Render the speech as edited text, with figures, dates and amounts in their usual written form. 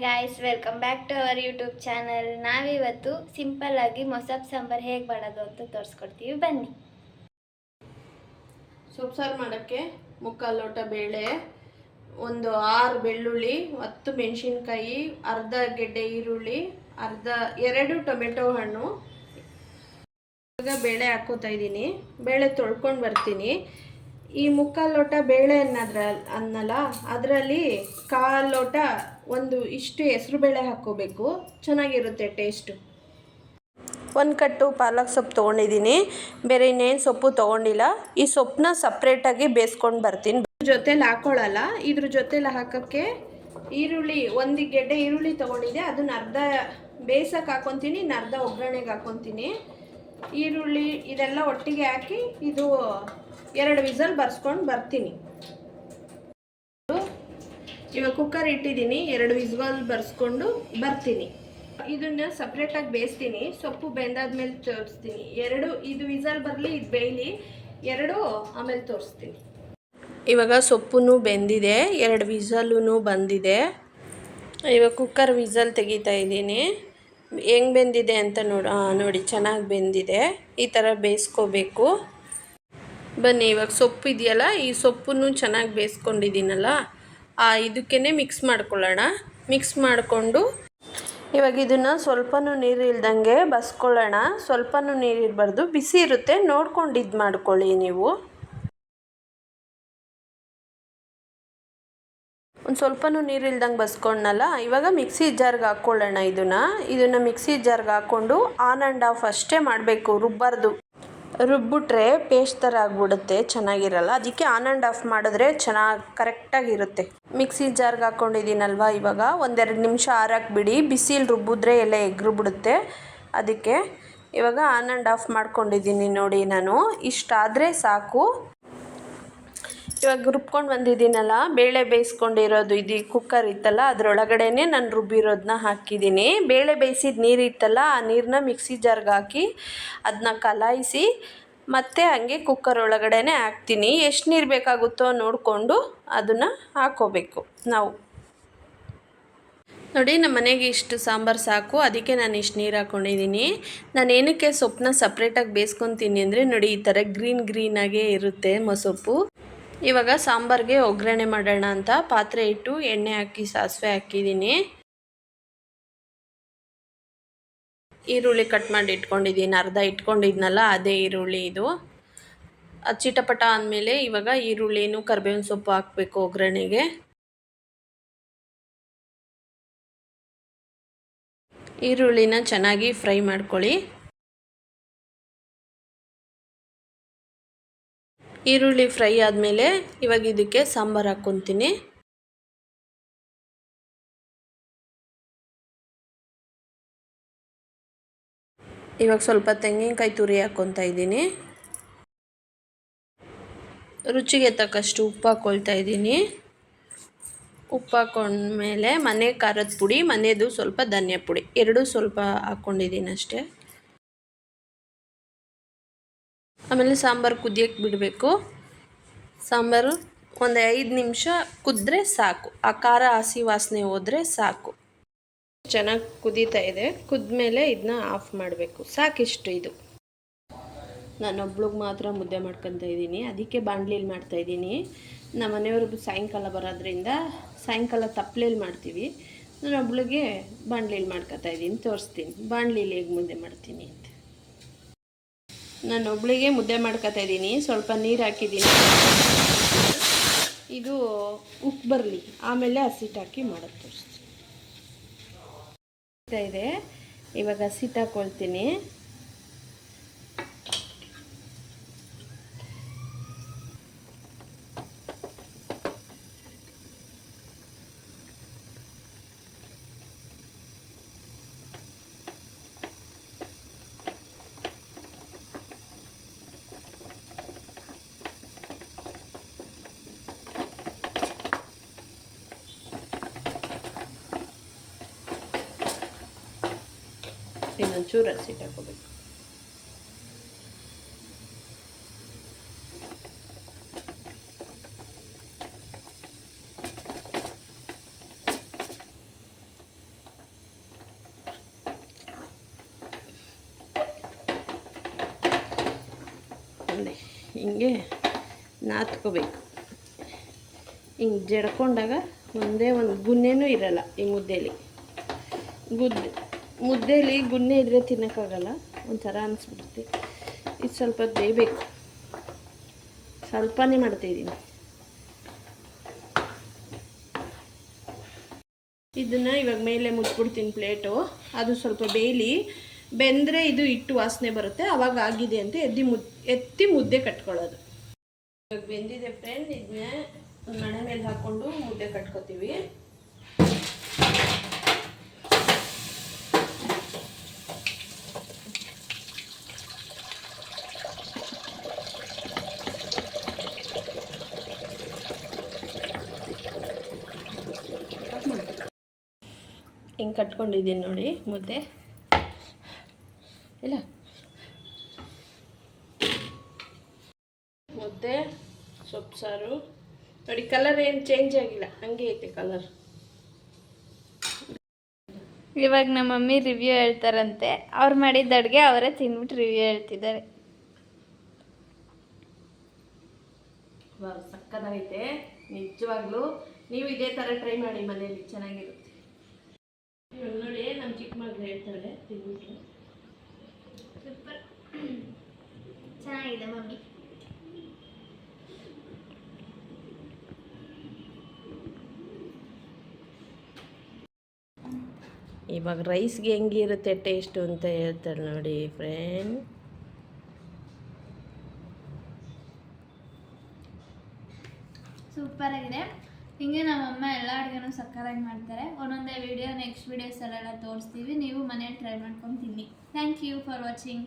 Guys, welcome back to our YouTube channel. ನಾವಿವತ್ತು simple ಆಗಿ ಮೊಸಪ್ ಸಾಂಬಾರ್ ಹೇಗೆ ಮಾಡೋದು ಅಂತ ತೋರಿಸ್ಕೊಡ್ತೀವಿ, ಬನ್ನಿ. ಸೊಪ್ಪು ಸಾರು ಮಾಡೋಕ್ಕೆ 3/4 ಲೋಟ ಬೇಳೆ, ಒಂದು 6 ಬೆಳ್ಳುಳ್ಳಿ, 10 ಮೆಣಸಿನ್ಕಾಯಿ, ಅರ್ಧ ಗೆಡ್ಡೆ ಈರುಳ್ಳಿ, 2 ಟೊಮೆಟೊ ಹಣ್ಣು. ಈಗ ಬೇಳೆ ಹಾಕೋತಾ ಇದ್ದೀನಿ. ಬೇಳೆ ತೊಳ್ಕೊಂಡು ಬರ್ತೀನಿ. ಈ 3/4 ಲೋಟ ಬೇಳೆ ಅನ್ನಲ್ಲ, ಅದರಲ್ಲಿ 1/4 ಲೋಟ ಒಂದು ಇಷ್ಟು ಹೆಸರು ಬೇಳೆ ಹಾಕ್ಕೋಬೇಕು, ಚೆನ್ನಾಗಿರುತ್ತೆ ಟೇಸ್ಟು. 1 ಕಟ್ಟು ಪಾಲಕ್ ಸೊಪ್ಪು ತೊಗೊಂಡಿದ್ದೀನಿ, ಬೇರೆ ಇನ್ನೇನು ಸೊಪ್ಪು ತೊಗೊಂಡಿಲ್ಲ. ಈ ಸೊಪ್ಪನ್ನ ಸಪ್ರೇಟಾಗಿ ಬೇಯಿಸ್ಕೊಂಡು ಬರ್ತೀನಿ. ಜೊತೆಲಿ ಹಾಕ್ಕೊಳ್ಳಲ್ಲ, ಇದ್ರ ಜೊತೆಲಿ ಹಾಕೋಕ್ಕೆ ಈರುಳ್ಳಿ, 1 ಗೆಡ್ಡೆ ಈರುಳ್ಳಿ ತೊಗೊಂಡಿದ್ದೆ, ಅದನ್ನ ಅರ್ಧ ಬೇಯಿಸೋಕೆ ಹಾಕ್ಕೊತೀನಿ, ಇನ್ನು ಅರ್ಧ ಒಗ್ಗರಣೆಗೆ ಹಾಕ್ಕೊತೀನಿ. ಈರುಳ್ಳಿ ಇದೆಲ್ಲ ಒಟ್ಟಿಗೆ ಹಾಕಿ ಇದು 2 ವಿಸಲ್ ಬರ್ಸ್ಕೊಂಡು ಬರ್ತೀನಿ. ಇವಾಗ ಕುಕ್ಕರ್ ಇಟ್ಟಿದ್ದೀನಿ, 2 ವಿಸಲ್ ಬರ್ಸ್ಕೊಂಡು ಬರ್ತೀನಿ. ಇದನ್ನ ಸಪ್ರೇಟಾಗಿ ಬೇಯಿಸ್ತೀನಿ. ಸೊಪ್ಪು ಬೆಂದಾದ್ಮೇಲೆ ತೋರಿಸ್ತೀನಿ. ಇದು ವಿಸಲ್ ಬರಲಿ, ಇದು ಬೇಯಲಿ, 2 ಆಮೇಲೆ ತೋರಿಸ್ತೀನಿ. ಇವಾಗ ಸೊಪ್ಪು ಬೆಂದಿದೆ, 2 ವಿಸಲೂ ಬಂದಿದೆ. ಇವಾಗ ಕುಕ್ಕರ್ ವಿಸಲ್ ತೆಗಿತಾ ಇದ್ದೀನಿ. ಹೆಂಗೆ ಬೆಂದಿದೆ ಅಂತ ನೋಡಿ, ಚೆನ್ನಾಗಿ ಬೆಂದಿದೆ. ಈ ಥರ ಬೇಯಿಸ್ಕೋಬೇಕು. ಬನ್ನಿ, ಇವಾಗ ಸೊಪ್ಪು ಇದೆಯಲ್ಲ, ಈ ಸೊಪ್ಪನ್ನು ಚೆನ್ನಾಗಿ ಬೇಯಿಸ್ಕೊಂಡಿದ್ದೀನಲ್ಲ, ಇದಕ್ಕೇ ಮಿಕ್ಸ್ ಮಾಡ್ಕೊಳ್ಳೋಣ. ಮಿಕ್ಸ್ ಮಾಡಿಕೊಂಡು ಇವಾಗ ಇದನ್ನು ಸ್ವಲ್ಪನೂ ನೀರು ಇಲ್ದಂಗೆ ಬಸ್ಕೊಳ್ಳೋಣ. ಸ್ವಲ್ಪನೂ ನೀರು ಇರಬಾರ್ದು, ಬಿಸಿ ಇರುತ್ತೆ, ನೋಡ್ಕೊಂಡು ಇದು ಮಾಡ್ಕೊಳ್ಳಿ ನೀವು. ಒಂದು ಸ್ವಲ್ಪನೂ ನೀರು ಇಲ್ದಂಗೆ ಬಸ್ಕೊಂಡಲ್ಲ. ಇವಾಗ ಮಿಕ್ಸಿ ಜಾರ್ಗೆ ಹಾಕ್ಕೊಳ್ಳೋಣ. ಇದನ್ನು ಮಿಕ್ಸಿ ಜಾರ್ಗೆ ಹಾಕ್ಕೊಂಡು ಆನ್ ಆ್ಯಂಡ್ ಆಫ್ ಅಷ್ಟೇ ಮಾಡಬೇಕು, ರುಬ್ಬಾರ್ದು. ರುಬ್ಬಿಟ್ರೆ ಪೇಸ್ಟ್ ಥರ ಆಗಿಬಿಡುತ್ತೆ, ಚೆನ್ನಾಗಿರಲ್ಲ. ಅದಕ್ಕೆ ಆನ್ ಆ್ಯಂಡ್ ಆಫ್ ಮಾಡಿದ್ರೆ ಚೆನ್ನಾಗಿ ಕರೆಕ್ಟಾಗಿರುತ್ತೆ. ಮಿಕ್ಸಿ ಜಾರ್ಗೆ ಹಾಕ್ಕೊಂಡಿದ್ದೀನಲ್ವ, ಇವಾಗ 1-2 ನಿಮಿಷ ಆರಕ್ಕೆ ಬಿಡಿ. ಬಿಸಿಲು ರುಬ್ಬಿದ್ರೆ ಎಲ್ಲ ಎಗ್ರುಬಿಡುತ್ತೆ. ಅದಕ್ಕೆ ಇವಾಗ ಆನ್ ಆ್ಯಂಡ್ ಆಫ್ ಮಾಡ್ಕೊಂಡಿದ್ದೀನಿ ನೋಡಿ. ನಾನು ಇಷ್ಟಾದರೆ ಸಾಕು. ಇವಾಗ ರುಬ್ಕೊಂಡು ಬಂದಿದ್ದೀನಲ್ಲ, ಬೇಳೆ ಬೇಯಿಸ್ಕೊಂಡಿರೋದು, ಇದು ಕುಕ್ಕರ್ ಇತ್ತಲ್ಲ, ಅದರೊಳಗಡೆನೇ ನಾನು ರುಬ್ಬಿರೋದನ್ನ ಹಾಕಿದ್ದೀನಿ. ಬೇಳೆ ಬೇಯಿಸಿದ ನೀರು ಇತ್ತಲ್ಲ, ಆ ನೀರನ್ನ ಮಿಕ್ಸಿ ಜಾರ್ಗೆ ಹಾಕಿ ಅದನ್ನ ಕಲಾಯಿಸಿ ಮತ್ತೆ ಹಾಗೆ ಕುಕ್ಕರ್ ಒಳಗಡೆನೇ ಹಾಕ್ತೀನಿ. ಎಷ್ಟು ನೀರು ಬೇಕಾಗುತ್ತೋ ನೋಡಿಕೊಂಡು ಅದನ್ನು ಹಾಕ್ಕೋಬೇಕು ನಾವು. ನೋಡಿ, ನಮ್ಮ ಮನೆಗೆ ಇಷ್ಟು ಸಾಂಬಾರು ಸಾಕು, ಅದಕ್ಕೆ ನಾನು ಇಷ್ಟು ನೀರು ಹಾಕ್ಕೊಂಡಿದ್ದೀನಿ. ನಾನು ಏನಕ್ಕೆ ಸೊಪ್ಪನ್ನ ಸಪ್ರೇಟಾಗಿ ಬೇಯಿಸ್ಕೊತೀನಿ ಅಂದರೆ, ನೋಡಿ, ಈ ಥರ ಗ್ರೀನಾಗೇ ಇರುತ್ತೆ ಮೊಸೊಪ್ಪು. ಇವಾಗ ಸಾಂಬಾರಿಗೆ ಒಗ್ಗರಣೆ ಮಾಡೋಣ ಅಂತ ಪಾತ್ರೆ ಇಟ್ಟು ಎಣ್ಣೆ ಹಾಕಿ ಸಾಸಿವೆ ಹಾಕಿದ್ದೀನಿ. ಈರುಳ್ಳಿ ಕಟ್ ಮಾಡಿ ಇಟ್ಕೊಂಡಿದ್ದೀನಿ, ಅರ್ಧ ಇಟ್ಕೊಂಡಿದ್ನಲ್ಲ ಅದೇ ಈರುಳ್ಳಿ ಇದು. ಅದು ಚಿಟಪಟ ಅಂದಮೇಲೆ ಇವಾಗ ಈರುಳ್ಳಿನೂ ಕರಿಬೇವಿನ ಸೊಪ್ಪು ಹಾಕಬೇಕು ಒಗ್ಗರಣೆಗೆ. ಈರುಳ್ಳಿನ ಚೆನ್ನಾಗಿ ಫ್ರೈ ಮಾಡ್ಕೊಳ್ಳಿ. ಈರುಳ್ಳಿ ಫ್ರೈ ಆದಮೇಲೆ ಇವಾಗ ಇದಕ್ಕೆ ಸಾಂಬಾರು ಹಾಕ್ಕೊತೀನಿ. ಇವಾಗ ಸ್ವಲ್ಪ ತೆಂಗಿನಕಾಯಿ ತುರಿ ಹಾಕ್ಕೊತಾ ಇದ್ದೀನಿ. ರುಚಿಗೆ ತಕ್ಕಷ್ಟು ಉಪ್ಪು ಹಾಕ್ಕೊಳ್ತಾ ಇದ್ದೀನಿ. ಉಪ್ಪು ಹಾಕ್ಕೊಂಡ್ಮೇಲೆ ಮನೆ ಖಾರದ ಪುಡಿ, ಮನೆಯದು ಸ್ವಲ್ಪ ಧನಿಯಾ ಪುಡಿ, 2 ಸ್ವಲ್ಪ ಹಾಕ್ಕೊಂಡಿದ್ದೀನಿ ಅಷ್ಟೇ. ಆಮೇಲೆ ಸಾಂಬಾರು ಕುದಿಯೋಕ್ಕೆ ಬಿಡಬೇಕು. ಸಾಂಬಾರು ಒಂದು 5 ನಿಮಿಷ ಕುದ್ರೆ ಸಾಕು. ಆ ಖಾರ ಹಸಿ ವಾಸನೆ ಹೋದರೆ ಸಾಕು. ಚೆನ್ನಾಗಿ ಕುದೀತಾ ಇದೆ. ಕುದ್ಮೇಲೆ ಇದನ್ನ ಆಫ್ ಮಾಡಬೇಕು. ಸಾಕಿಷ್ಟು. ಇದು ನಾನೊಬ್ಳಿಗೆ ಮಾತ್ರ ಮುದ್ದೆ ಮಾಡ್ಕೊತಾ ಇದ್ದೀನಿ, ಅದಕ್ಕೆ ಬಾಣಲಿಲಿ ಮಾಡ್ತಾಯಿದ್ದೀನಿ. ನಮ್ಮ ಮನೆಯವ್ರಿಗೆ ಸಾಯಂಕಾಲ ಬರೋದ್ರಿಂದ ಸಾಯಂಕಾಲ ತಪ್ಪಲೆಯಲ್ಲಿ ಮಾಡ್ತೀವಿ. ನಾನೊಬ್ಳಿಗೆ ಬಾಣಲಿಲಿ ಮಾಡ್ಕೊತಾ ಇದ್ದೀನಿ, ತೋರಿಸ್ತೀನಿ ಬಾಣಲಿಲಿ ಹೇಗೆ ಮುದ್ದೆ ಮಾಡ್ತೀನಿ ಅಂತ. ನಾನೊಬ್ಳಿಗೆ ಮುದ್ದೆ ಮಾಡ್ಕೊತಾ ಇದ್ದೀನಿ. ಸ್ವಲ್ಪ ನೀರು ಹಾಕಿದ್ದೀನಿ, ಇದು ಉಪ್ಪು ಬರಲಿ, ಆಮೇಲೆ ಹಸಿಟ್ಟು ಹಾಕಿ ಮಾಡೋದು ತೋರಿಸ್ತೀನಿ. ಇದೆ, ಇವಾಗ ಹಸಿಟ್ಟು ಹಾಕ್ಕೊಳ್ತೀನಿ. ಇನ್ನೊಂಚೂರು ಹಸಿಟ್ಟು ಹಾಕೋಬೇಕು. ಹಿಂಗೆ ನಾದ್ಕೋಬೇಕು. ಹಿಂಗೆ ಜಡ್ಕೊಂಡಾಗ ಒಂದೇ ಒಂದು ಗುನ್ನೆನೂ ಇರಲ್ಲ ಈ ಮುದ್ದೆಲಿ. ಮುದ್ದೆಲಿ ಗುನ್ನೆ ಇದ್ದರೆ ತಿನ್ನೋಕ್ಕಾಗಲ್ಲ, ಒಂಥರ ಅನಿಸ್ಬಿಡುತ್ತೆ. ಇದು ಸ್ವಲ್ಪ ಬೇಯಬೇಕು. ಸ್ವಲ್ಪನೇ ಮಾಡ್ತಾಯಿದ್ದೀನಿ. ಇದನ್ನು ಇವಾಗ ಮೇಲೆ ಮುಚ್ಚಿಬಿಡ್ತೀನಿ ಪ್ಲೇಟು. ಅದು ಸ್ವಲ್ಪ ಬೇಯಲಿ. ಬೆಂದರೆ ಇದು ಹಿಟ್ಟು ವಾಸನೆ ಬರುತ್ತೆ, ಆವಾಗ ಆಗಿದೆ ಅಂತ ಎತ್ತಿ ಮುದ್ದೆ ಕಟ್ಕೊಳ್ಳೋದು. ಇವಾಗ ಬೆಂದಿದೆ ಫ್ರೆಂಡ್. ಇದನ್ನ ಮಣೆ ಮೇಲೆ ಹಾಕ್ಕೊಂಡು ಮುದ್ದೆ ಕಟ್ಕೋತೀವಿ. ಹಿಂಗೆ ಕಟ್ಕೊಂಡಿದ್ದೀನಿ ನೋಡಿ ಮುದ್ದೆ. ಇಲ್ಲ ಮುದ್ದೆ ಸೊಪ್ಪು ಸಾರು ನೋಡಿ. ಕಲರ್ ಏನು ಚೇಂಜ್ ಆಗಿಲ್ಲ, ಹಂಗೆ ಐತೆ ಕಲರ್. ಇವಾಗ ನಮ್ಮ ಮಮ್ಮಿ ರಿವ್ಯೂ ಹೇಳ್ತಾರಂತೆ. ಅವ್ರು ಮಾಡಿದ ಅಡುಗೆ ಅವರೇ ತಿಂದ್ಬಿಟ್ಟು ರಿವ್ಯೂ ಹೇಳ್ತಿದ್ದಾರೆ. ಸಕ್ಕತ್ತಾಗೈತೆ ನಿಜವಾಗ್ಲೂ. ನೀವು ಇದೇ ಥರ ಟ್ರೈ ಮಾಡಿ ಮನೆಯಲ್ಲಿ, ಚೆನ್ನಾಗಿರುತ್ತೆ. ಇವಾಗ ನೋಡಿ ನಮ್ಮ ಚಿಕ್ಕ ಮಗಳು ಹೇಳ್ತಾಳೆ ತಿಂದ್ಬಿಟ್ಟು. ಸೂಪರ್, ಚೆನ್ನಾಗಿದೆ ಮಮ್ಮಿ. ಇವಾಗ ರೈಸ್ಗೆ ಹೆಂಗಿರುತ್ತೆ ಟೇಸ್ಟು ಅಂತ ಹೇಳ್ತಾಳೆ ನೋಡಿ ಫ್ರೆಂಡ್. ಸೂಪರ್ ಆಗಿದೆ. ಹಿಂಗೆ ನಮ್ಮಮ್ಮ ಎಲ್ಲ ಅಡುಗೆನೂ ಸಕ್ಕತ್ತಾಗಿ ಮಾಡ್ತಾರೆ. ಒಂದೊಂದೇ ವಿಡಿಯೋ ನೆಕ್ಸ್ಟ್ ವೀಡಿಯೋಸಲ್ಲೆಲ್ಲ ತೋರಿಸ್ತೀವಿ. ನೀವು ಮನೇಲಿ ಟ್ರೈ ಮಾಡ್ಕೊಂಡು ತಿನ್ನಿ. Thank you for watching.